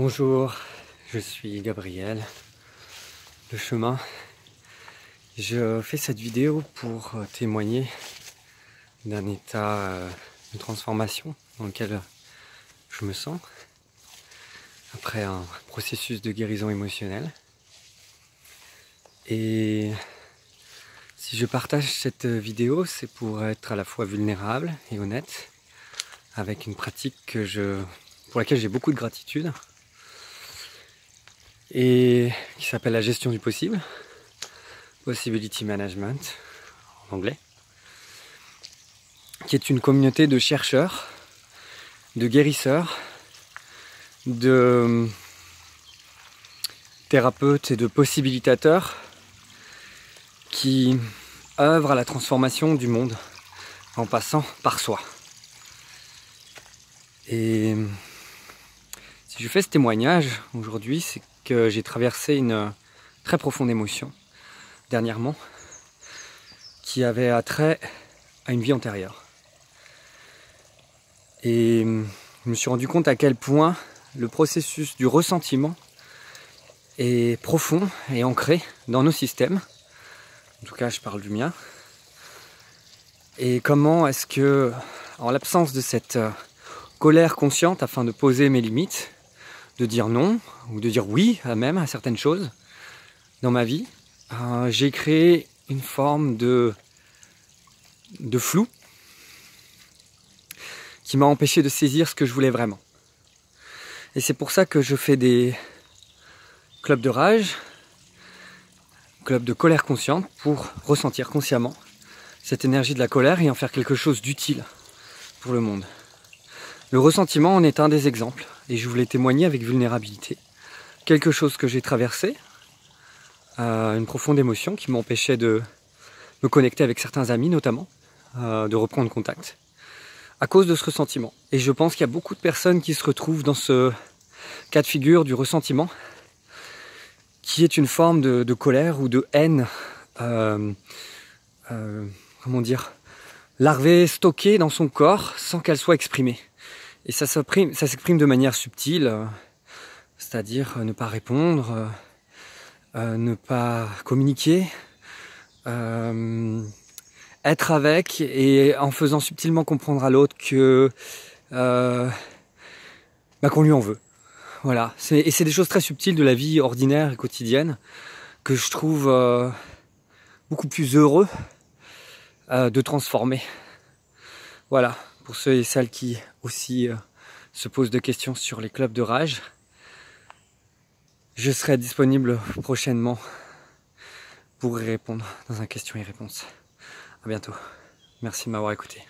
Bonjour, je suis Gabriel, Le Chemin. Je fais cette vidéo pour témoigner d'un état de transformation dans lequel je me sens après un processus de guérison émotionnelle. Et si je partage cette vidéo, c'est pour être à la fois vulnérable et honnête avec une pratique pour laquelle j'ai beaucoup de gratitude et qui s'appelle la gestion du possible, Possibility Management en anglais, qui est une communauté de chercheurs, de guérisseurs, de thérapeutes et de possibilitateurs qui œuvrent à la transformation du monde en passant par soi. Et si je fais ce témoignage aujourd'hui, c'est que j'ai traversé une très profonde émotion dernièrement qui avait attrait à une vie antérieure. Et je me suis rendu compte à quel point le processus du ressentiment est profond et ancré dans nos systèmes. En tout cas, je parle du mien. Et comment est-ce que, en l'absence de cette colère consciente afin de poser mes limites, de dire non, ou de dire oui même à certaines choses dans ma vie, j'ai créé une forme de flou qui m'a empêché de saisir ce que je voulais vraiment. Et c'est pour ça que je fais des clubs de rage, clubs de colère consciente, pour ressentir consciemment cette énergie de la colère et en faire quelque chose d'utile pour le monde. Le ressentiment en est un des exemples, et je voulais témoigner avec vulnérabilité. Quelque chose que j'ai traversé, une profonde émotion qui m'empêchait de me connecter avec certains amis notamment, de reprendre contact, à cause de ce ressentiment. Et je pense qu'il y a beaucoup de personnes qui se retrouvent dans ce cas de figure du ressentiment, qui est une forme de colère ou de haine, larvée, stockée dans son corps sans qu'elle soit exprimée. Et ça s'exprime de manière subtile, c'est-à-dire ne pas répondre, ne pas communiquer, être avec et en faisant subtilement comprendre à l'autre que qu'on lui en veut. Voilà. Et c'est des choses très subtiles de la vie ordinaire et quotidienne que je trouve beaucoup plus heureux de transformer. Voilà, pour ceux et celles qui aussi se posent des questions sur les clubs de rage, je serai disponible prochainement pour y répondre dans un question et réponse. À bientôt. Merci de m'avoir écouté.